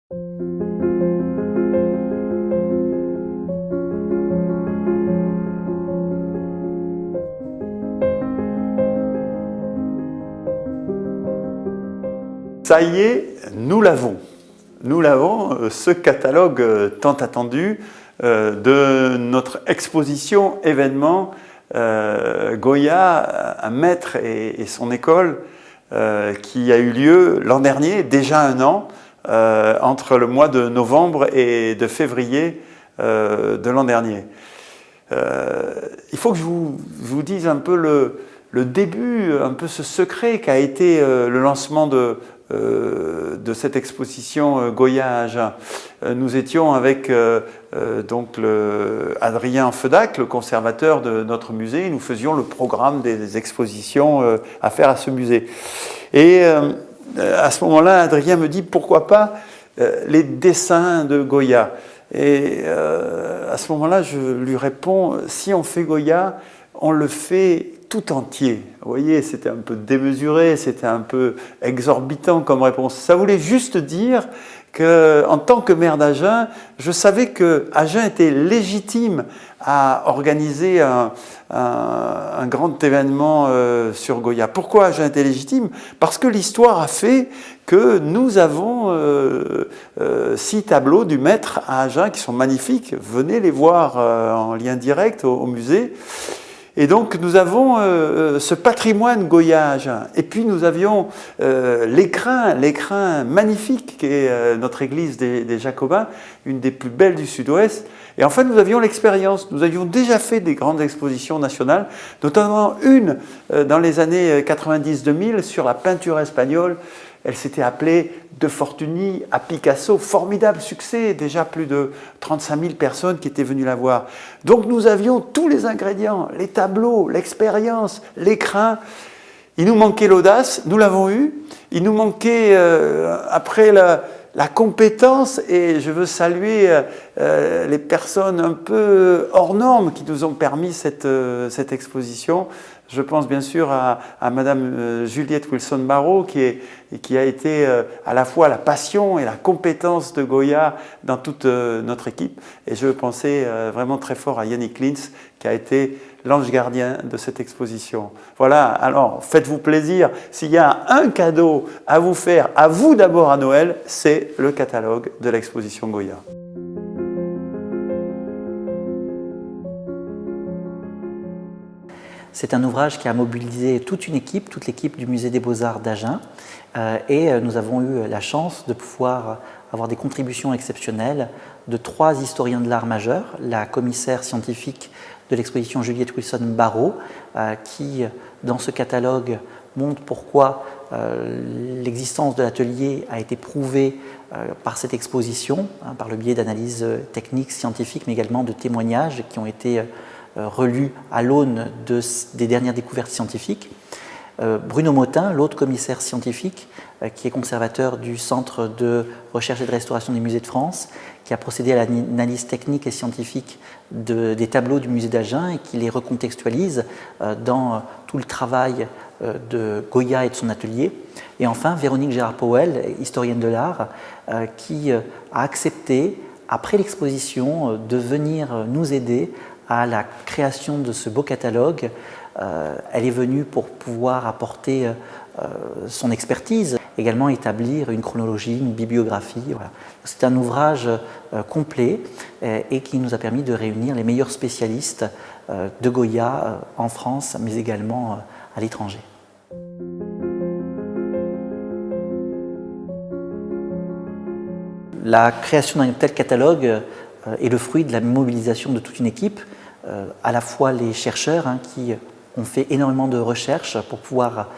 Ça y est, nous l'avons. Nous l'avons, ce catalogue tant attendu de notre exposition événement Goya, un maître et son école qui a eu lieu l'an dernier, déjà un an, entre le mois de novembre et de février de l'an dernier. Il faut que je vous dise un peu le début, un peu ce secret qu'a été le lancement de cette exposition Goya à Agen. Nous étions avec donc Adrien Fedac, le conservateur de notre musée, et nous faisions le programme des expositions à faire à ce musée. Et à ce moment-là, Adrien me dit pourquoi pas les dessins de Goya. Et à ce moment-là, je lui réponds, si on fait Goya, on le fait tout entier. Vous voyez, c'était un peu démesuré, c'était un peu exorbitant comme réponse. Ça voulait juste dire qu'en tant que maire d'Agen, je savais que Agen était légitime à organiser un grand événement sur Goya. Pourquoi Agen était légitime? Parce que l'histoire a fait que nous avons 6 tableaux du maître à Agen qui sont magnifiques. Venez les voir en lien direct au musée. Et donc nous avons ce patrimoine Goya à Agen. Et puis nous avions l'écrin magnifique qui est notre église des Jacobins, une des plus belles du sud-ouest. Et enfin nous avions l'expérience. Nous avions déjà fait des grandes expositions nationales, notamment une dans les années 90-2000 sur la peinture espagnole. Elle s'était appelée De Fortuny à Picasso, formidable succès, déjà plus de 35 000 personnes qui étaient venues la voir. Donc nous avions tous les ingrédients, les tableaux, l'expérience, l'écrin. Il nous manquait l'audace, nous l'avons eu. Il nous manquait après la compétence, et je veux saluer les personnes un peu hors normes qui nous ont permis cette exposition. Je pense bien sûr à Madame Juliette Wilson-Barrault qui a été à la fois la passion et la compétence de Goya dans toute notre équipe. Et je pensais vraiment très fort à Yannick Lins qui a été l'ange gardien de cette exposition. Voilà, alors faites-vous plaisir. S'il y a un cadeau à vous faire, à vous d'abord à Noël, c'est le catalogue de l'exposition Goya. C'est un ouvrage qui a mobilisé toute une équipe, toute l'équipe du Musée des Beaux-Arts d'Agen. Et nous avons eu la chance de pouvoir avoir des contributions exceptionnelles de 3 historiens de l'art majeurs, la commissaire scientifique de l'exposition Juliette Wilson-Barrault, qui, dans ce catalogue, montre pourquoi l'existence de l'atelier a été prouvée par cette exposition, par le biais d'analyses techniques, scientifiques, mais également de témoignages qui ont été relus à l'aune des dernières découvertes scientifiques. Bruno Motin, l'autre commissaire scientifique, qui est conservateur du Centre de recherche et de restauration des musées de France, qui a procédé à l'analyse technique et scientifique des tableaux du musée d'Agen et qui les recontextualise dans tout le travail de Goya et de son atelier. Et enfin, Véronique Gérard-Powell, historienne de l'art, qui a accepté, après l'exposition, de venir nous aider à la création de ce beau catalogue. Elle est venue pour pouvoir apporter son expertise, également établir une chronologie, une bibliographie. Voilà. C'est un ouvrage complet et qui nous a permis de réunir les meilleurs spécialistes de Goya en France, mais également à l'étranger. La création d'un tel catalogue est le fruit de la mobilisation de toute une équipe, à la fois les chercheurs qui ont fait énormément de recherches pour pouvoir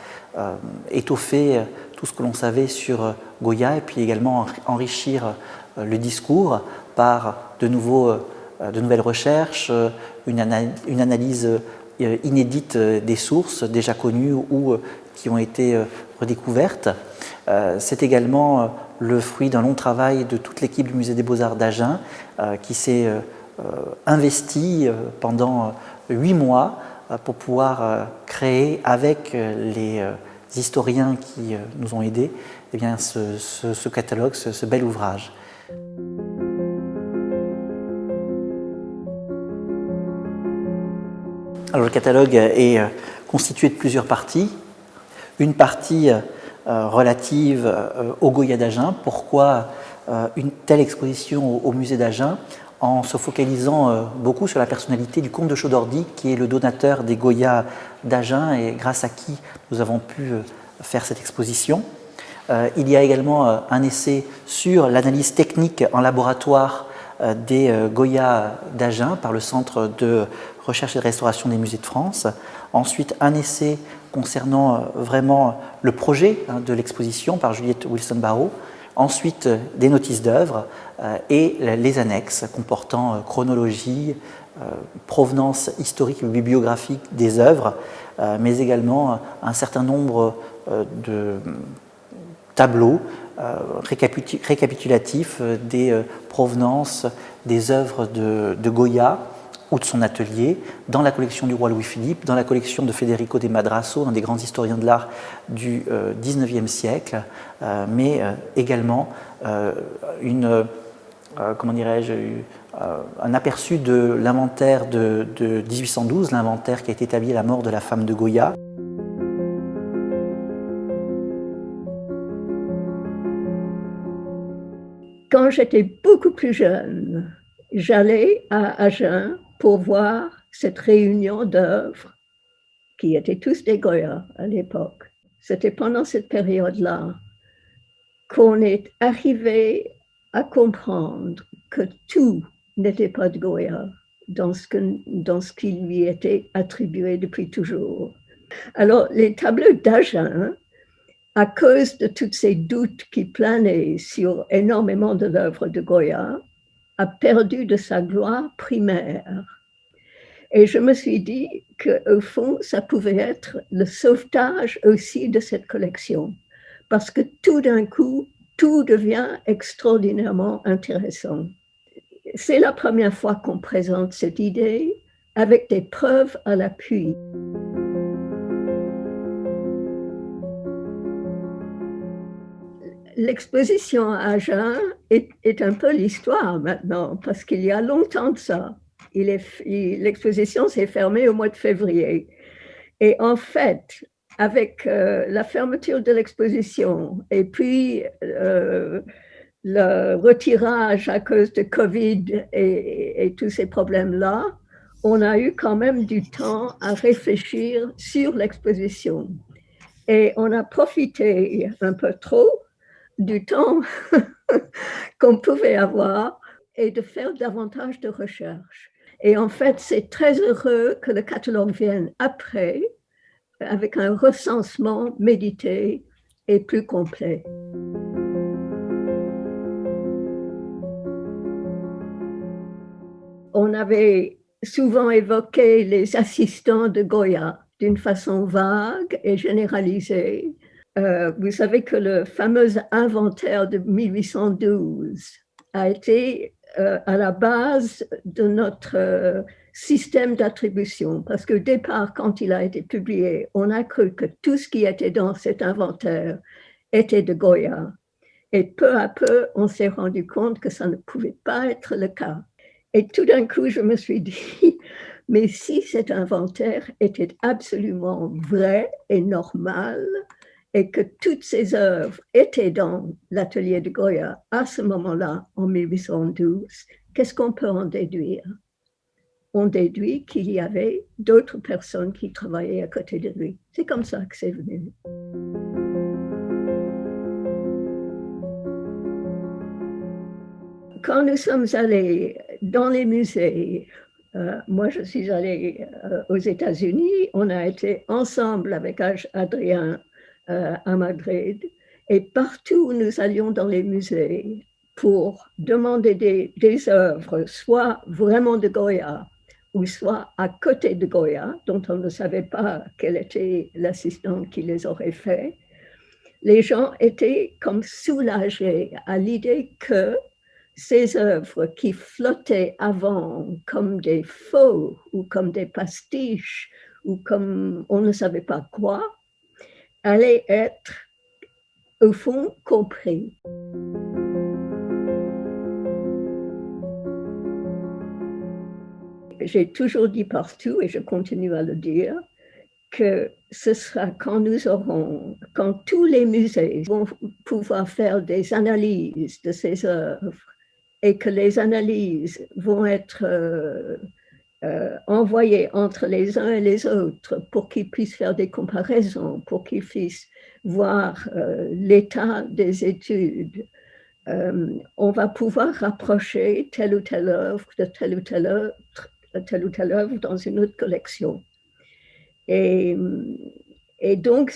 étoffer tout ce que l'on savait sur Goya et puis également enrichir le discours par de nouvelles recherches, une analyse inédite des sources déjà connues ou qui ont été redécouvertes. C'est également le fruit d'un long travail de toute l'équipe du Musée des Beaux-Arts d'Agen qui s'est investi pendant 8 mois pour pouvoir créer avec les historiens qui nous ont aidés, eh bien, ce catalogue, ce bel ouvrage. Alors, le catalogue est constitué de plusieurs parties. Une partie relative au Goya d'Agen. Pourquoi une telle exposition au musée d'Agen? En se focalisant beaucoup sur la personnalité du comte de Chaudordy, qui est le donateur des Goya d'Agen et grâce à qui nous avons pu faire cette exposition. Il y a également un essai sur l'analyse technique en laboratoire des Goya d'Agen par le Centre de recherche et de restauration des musées de France. Ensuite, un essai concernant vraiment le projet de l'exposition par Juliette Wilson-Barrault. Ensuite, des notices d'œuvres et les annexes comportant chronologie, provenance historique et bibliographique des œuvres, mais également un certain nombre de tableaux récapitulatifs des provenances des œuvres de Goya ou de son atelier, dans la collection du roi Louis-Philippe, dans la collection de Federico de Madrasso, un des grands historiens de l'art du XIXe siècle, mais également un aperçu de l'inventaire de 1812, l'inventaire qui a été établi à la mort de la femme de Goya. Quand j'étais beaucoup plus jeune, j'allais à Agen pour voir cette réunion d'œuvres qui étaient tous des Goya à l'époque. C'était pendant cette période-là qu'on est arrivé à comprendre que tout n'était pas de Goya dans ce qui lui était attribué depuis toujours. Alors, les tableaux d'Agen, à cause de tous ces doutes qui planaient sur énormément de l'œuvre de Goya, a perdu de sa gloire primaire. Et je me suis dit qu'au fond, ça pouvait être le sauvetage aussi de cette collection, parce que tout d'un coup, tout devient extraordinairement intéressant. C'est la première fois qu'on présente cette idée avec des preuves à l'appui. L'exposition à Agen est un peu l'histoire maintenant, parce qu'il y a longtemps de ça. L'exposition s'est fermée au mois de février. Et en fait, avec la fermeture de l'exposition et puis le retirage à cause de Covid et tous ces problèmes-là, on a eu quand même du temps à réfléchir sur l'exposition. Et on a profité un peu trop du temps qu'on pouvait avoir et de faire davantage de recherches. Et en fait, c'est très heureux que le catalogue vienne après, avec un recensement médité et plus complet. On avait souvent évoqué les assistants de Goya d'une façon vague et généralisée. Vous savez que le fameux inventaire de 1812 a été à la base de notre système d'attribution, parce qu'au départ, quand il a été publié, on a cru que tout ce qui était dans cet inventaire était de Goya. Et peu à peu, on s'est rendu compte que ça ne pouvait pas être le cas. Et tout d'un coup, je me suis dit, mais si cet inventaire était absolument vrai et normal, et que toutes ces œuvres étaient dans l'atelier de Goya à ce moment-là, en 1812, qu'est-ce qu'on peut en déduire? On déduit qu'il y avait d'autres personnes qui travaillaient à côté de lui. C'est comme ça que c'est venu. Quand nous sommes allés dans les musées, moi je suis allée aux États-Unis, on a été ensemble avec Adrien à Madrid, et partout où nous allions dans les musées pour demander des œuvres, soit vraiment de Goya, ou soit à côté de Goya, dont on ne savait pas quel était l'assistant qui les aurait fait, les gens étaient comme soulagés à l'idée que ces œuvres qui flottaient avant comme des faux ou comme des pastiches ou comme on ne savait pas quoi, allait être au fond compris. J'ai toujours dit partout, et je continue à le dire, que ce sera quand tous les musées vont pouvoir faire des analyses de ces œuvres et que les analyses vont être envoyées entre les uns et les autres pour qu'ils puissent faire des comparaisons, pour qu'ils puissent voir l'état des études. On va pouvoir rapprocher telle ou telle œuvre de telle ou telle œuvre dans une autre collection. Et donc,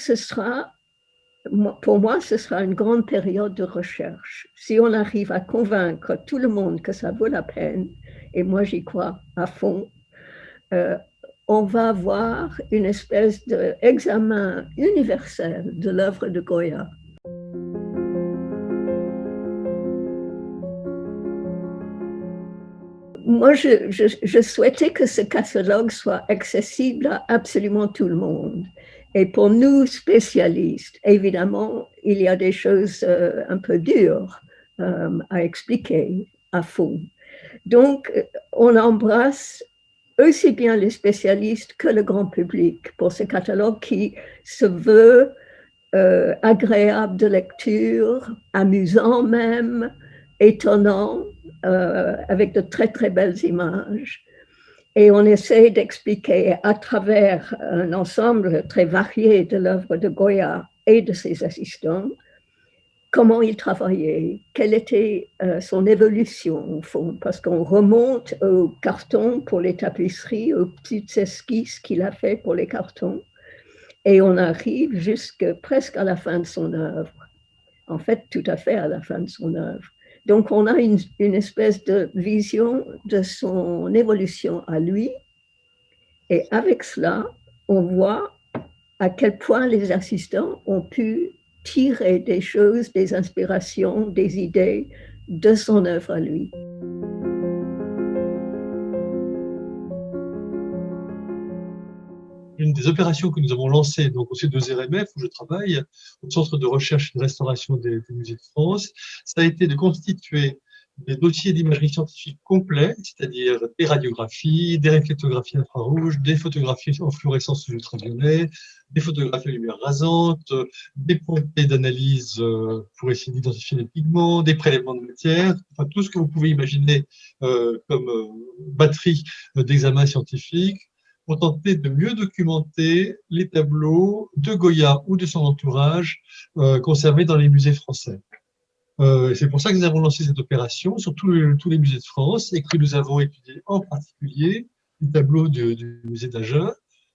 pour moi, ce sera une grande période de recherche. Si on arrive à convaincre tout le monde que ça vaut la peine, et moi j'y crois à fond, on va avoir une espèce d'examen universel de l'œuvre de Goya. Moi, je souhaitais que ce catalogue soit accessible à absolument tout le monde. Et pour nous, spécialistes, évidemment, il y a des choses un peu dures à expliquer à fond. Donc, on embrasse aussi bien les spécialistes que le grand public pour ce catalogue qui se veut agréable de lecture, amusant même, étonnant, avec de très très belles images. Et on essaie d'expliquer à travers un ensemble très varié de l'œuvre de Goya et de ses assistants comment il travaillait, quelle était son évolution au fond, parce qu'on remonte aux cartons pour les tapisseries, aux petites esquisses qu'il a fait pour les cartons, et on arrive presque à la fin de son œuvre. En fait, tout à fait à la fin de son œuvre. Donc, on a une espèce de vision de son évolution à lui. Et avec cela, on voit à quel point les assistants ont pu tirer des choses, des inspirations, des idées de son œuvre à lui. Une des opérations que nous avons lancées donc au C2RMF, où je travaille, au Centre de recherche et de restauration des musées de France, ça a été de constituer des dossiers d'imagerie scientifique complets, c'est-à-dire des radiographies, des réflectographies infrarouges, des photographies en fluorescence ultraviolet, des photographies à lumière rasante, des pompées d'analyse pour essayer d'identifier les pigments, des prélèvements de matière, enfin tout ce que vous pouvez imaginer comme batterie d'examen scientifique, pour tenter de mieux documenter les tableaux de Goya ou de son entourage conservés dans les musées français. C'est pour ça que nous avons lancé cette opération sur tous les musées de France et que nous avons étudié en particulier les tableaux du musée d'Agen,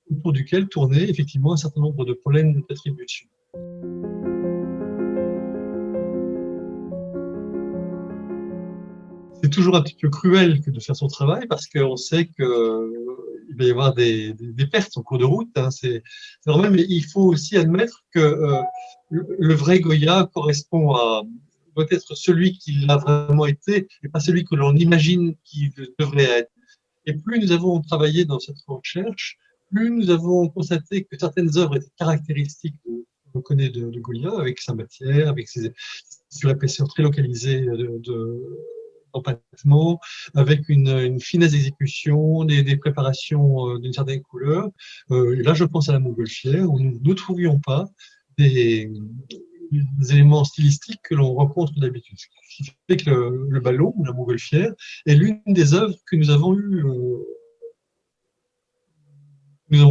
autour duquel tournaient effectivement un certain nombre de problèmes d'attribution. C'est toujours un petit peu cruel que de faire son travail parce qu'on sait qu'il va y avoir des pertes en cours de route. Hein, c'est normal, mais il faut aussi admettre que le vrai Goya doit être celui qu'il a vraiment été et pas celui que l'on imagine qu'il devrait être. Et plus nous avons travaillé dans cette recherche, plus nous avons constaté que certaines œuvres étaient caractéristiques qu'on connaît de Goya, avec sa matière, avec ses surépaisseurs très localisées d'empattement, avec une finesse d'exécution, des préparations d'une certaine couleur. Et là, je pense à la montgolfière, où nous ne trouvions pas des éléments stylistiques que l'on rencontre d'habitude. Ce qui fait que le ballon, ou la montgolfière, est l'une des œuvres que nous avons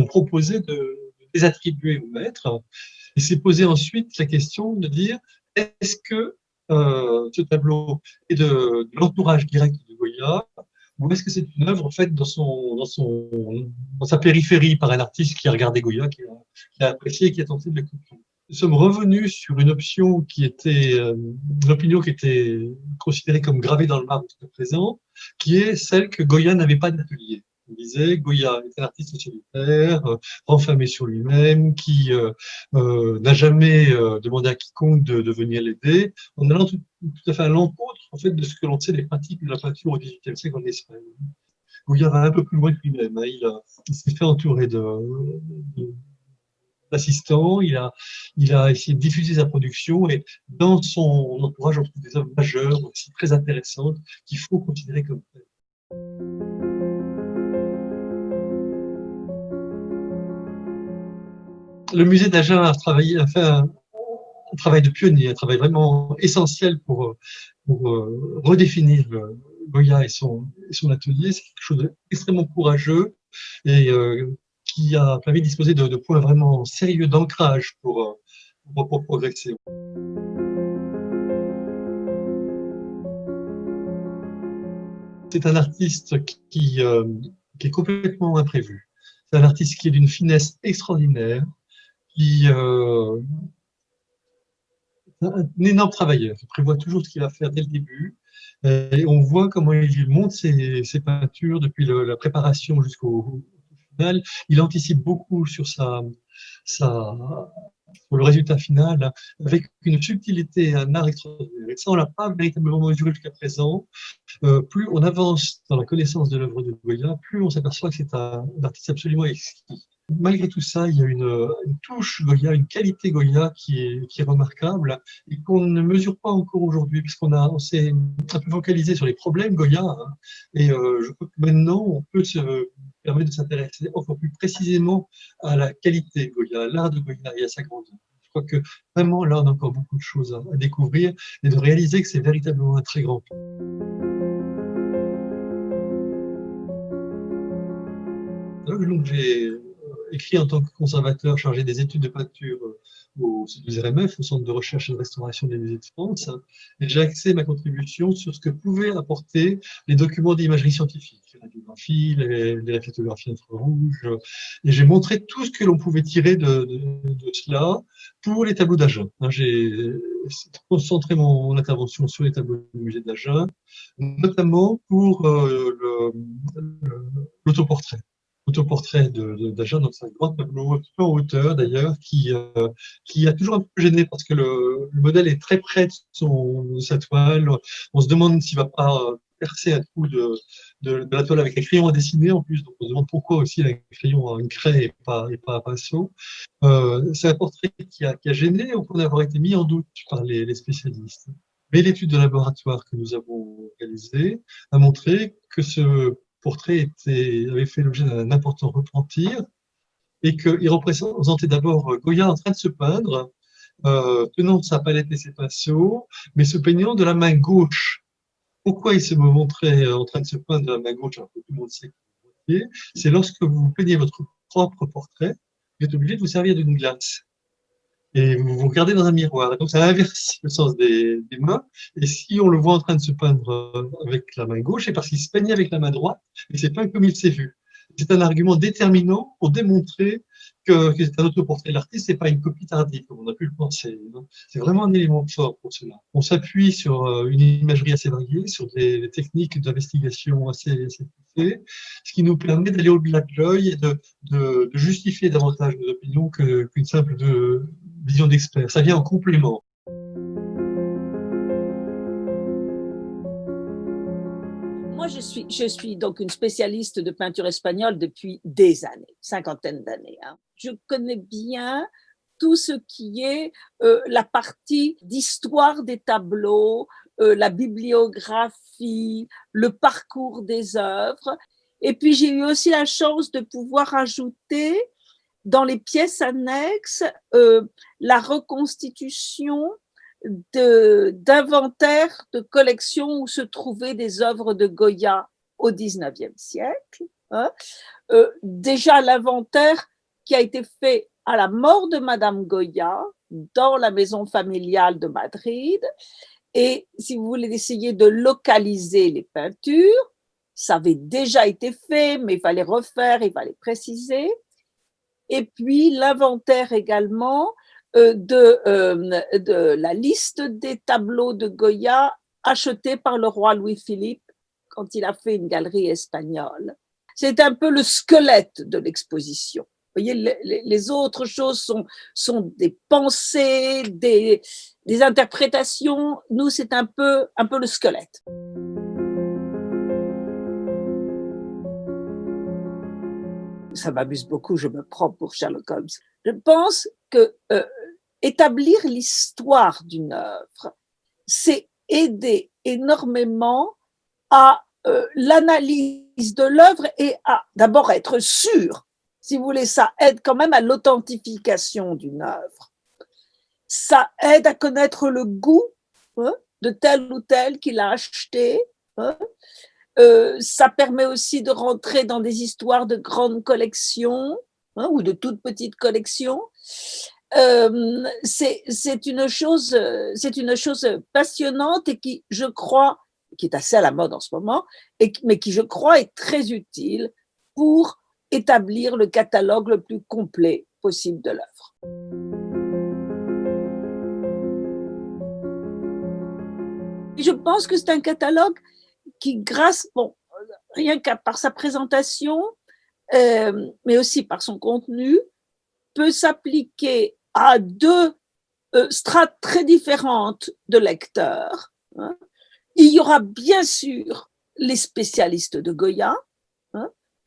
proposé de désattribuer au maître. Et s'est posé ensuite la question de dire, est-ce que ce tableau est de l'entourage direct de Goya, ou est-ce que c'est une œuvre faite dans sa périphérie par un artiste qui a regardé Goya, qui a apprécié et qui a tenté de le copier. Nous sommes revenus sur une opinion qui était considérée comme gravée dans le marbre jusqu'à présent, qui est celle que Goya n'avait pas d'atelier. On disait Goya est un artiste solitaire, renfermé sur lui-même, qui n'a jamais demandé à quiconque de venir l'aider, en allant tout à fait à l'encontre en fait, de ce que l'on sait des pratiques de la peinture au XVIIIe siècle en Espagne. Goya va un peu plus loin que lui-même. Hein. Il s'est fait entourer d'assistant, il a essayé de diffuser sa production et dans son entourage, on trouve des œuvres majeures aussi très intéressantes qu'il faut considérer comme telles. Le musée d'Agen a fait un travail de pionnier, un travail vraiment essentiel pour redéfinir Goya et son atelier. C'est quelque chose d'extrêmement courageux et qui a permis de disposer de points vraiment sérieux d'ancrage pour progresser. C'est un artiste qui est complètement imprévu. C'est un artiste qui est d'une finesse extraordinaire, qui un énorme travailleur. Il prévoit toujours ce qu'il va faire dès le début. Et on voit comment il monte ses peintures depuis la préparation jusqu'au final. Il anticipe beaucoup sur sur le résultat final, avec une subtilité, un art extraordinaire. Et ça, on l'a pas véritablement mesuré jusqu'à présent. Plus on avance dans la connaissance de l'œuvre de Goya, plus on s'aperçoit que c'est un artiste absolument exquis. Malgré tout ça, il y a une touche Goya, une qualité Goya qui est remarquable et qu'on ne mesure pas encore aujourd'hui, puisqu'on s'est un peu focalisé sur les problèmes Goya. Hein, et je crois que maintenant, on peut se permettre de s'intéresser encore plus précisément à la qualité Goya, à l'art de Goya et à sa grandeur. Je crois que vraiment, là, on a encore beaucoup de choses à découvrir et de réaliser que c'est véritablement un très grand. Donc, j'ai écrit en tant que conservateur chargé des études de peinture au CERMF, au Centre de recherche et de restauration des musées de France, et j'ai axé ma contribution sur ce que pouvaient apporter les documents d'imagerie scientifique, les radiographies, les réflectographies infrarouges, et j'ai montré tout ce que l'on pouvait tirer de cela pour les tableaux d'Agen. J'ai concentré mon intervention sur les tableaux du musée d'Agen, notamment pour l'autoportrait. Autoportrait d'Agen, donc c'est un grand tableau, un petit peu en hauteur d'ailleurs, qui a toujours un peu gêné parce que le modèle est très près de sa toile. On se demande s'il ne va pas percer un trou de la toile avec un crayon à dessiner en plus. Donc on se demande pourquoi aussi un crayon à une craie et pas un pinceau. C'est un portrait qui a gêné au point d'avoir été mis en doute par les spécialistes. Mais l'étude de laboratoire que nous avons réalisée a montré que ce portrait avait fait l'objet d'un important repentir et qu'il représentait d'abord Goya en train de se peindre, tenant sa palette et ses pinceaux, mais se peignant de la main gauche. Pourquoi il se montrait en train de se peindre de la main gauche, alors que tout le monde sait que c'est lorsque vous peignez votre propre portrait, vous êtes obligé de vous servir d'une glace. Et vous vous regardez dans un miroir. Donc, ça inverse le sens des mains. Et si on le voit en train de se peindre avec la main gauche, c'est parce qu'il se peignait avec la main droite et c'est pas comme il s'est vu. C'est un argument déterminant pour démontrer que c'est un autoportrait de l'artiste, c'est pas une copie tardive, comme on a pu le penser. C'est vraiment un élément fort pour cela. On s'appuie sur une imagerie assez variée, sur des techniques d'investigation assez poussées, ce qui nous permet d'aller au-delà de l'œil et de justifier davantage nos opinions qu'une simple vision d'expert. Ça vient en complément. Moi, je suis donc une spécialiste de peinture espagnole depuis des années, cinquantaine d'années. Hein. Je connais bien tout ce qui est la partie d'histoire des tableaux, la bibliographie, le parcours des œuvres. Et puis, j'ai eu aussi la chance de pouvoir ajouter dans les pièces annexes la reconstitution d'inventaires de collections où se trouvaient des œuvres de Goya au XIXe siècle. Hein. Déjà l'inventaire qui a été fait à la mort de Madame Goya dans la maison familiale de Madrid. Et si vous voulez essayer de localiser les peintures, ça avait déjà été fait, mais il fallait refaire, il fallait préciser. Et puis l'inventaire également de la liste des tableaux de Goya achetés par le roi Louis-Philippe quand il a fait une galerie espagnole. C'est un peu le squelette de l'exposition. Vous voyez, les autres choses sont des pensées, des interprétations. Nous, c'est un peu le squelette. Ça m'amuse beaucoup, je me prends pour Sherlock Holmes. Je pense que établir l'histoire d'une œuvre, c'est aider énormément à l'analyse de l'œuvre et à d'abord être sûr, si vous voulez, ça aide quand même à l'authentification d'une œuvre. Ça aide à connaître le goût de tel ou tel qu'il a acheté. Ça permet aussi de rentrer dans des histoires de grandes collections ou de toutes petites collections. C'est une chose passionnante et qui, je crois, qui est assez à la mode en ce moment, mais qui, je crois, est très utile pour établir le catalogue le plus complet possible de l'œuvre. Je pense que c'est un catalogue qui, rien qu'à par sa présentation, mais aussi par son contenu, peut s'appliquer à deux strates très différentes de lecteurs. Il y aura bien sûr les spécialistes de Goya,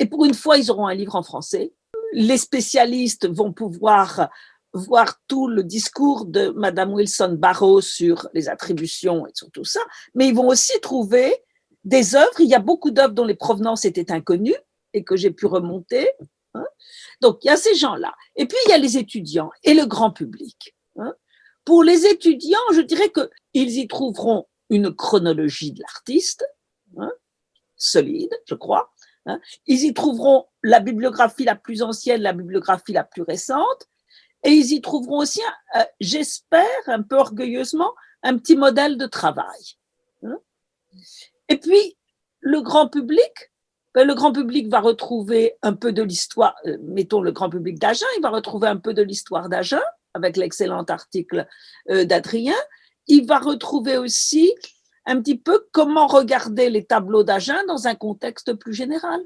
et pour une fois, ils auront un livre en français. Les spécialistes vont pouvoir voir tout le discours de Madame Wilson Barrow sur les attributions et sur tout ça, mais ils vont aussi trouver des œuvres. Il y a beaucoup d'œuvres dont les provenances étaient inconnues et que j'ai pu remonter. Donc, il y a ces gens-là. Et puis, il y a les étudiants et le grand public. Pour les étudiants, je dirais qu'ils y trouveront une chronologie de l'artiste, solide, je crois. Ils y trouveront la bibliographie la plus ancienne, la bibliographie la plus récente, et ils y trouveront aussi, j'espère, un peu orgueilleusement, un petit modèle de travail. Et puis, le grand public va retrouver un peu de l'histoire, mettons le grand public d'Agen, il va retrouver un peu de l'histoire d'Agen, avec l'excellent article d'Adrien. Il va retrouver aussi un petit peu comment regarder les tableaux d'Agen dans un contexte plus général.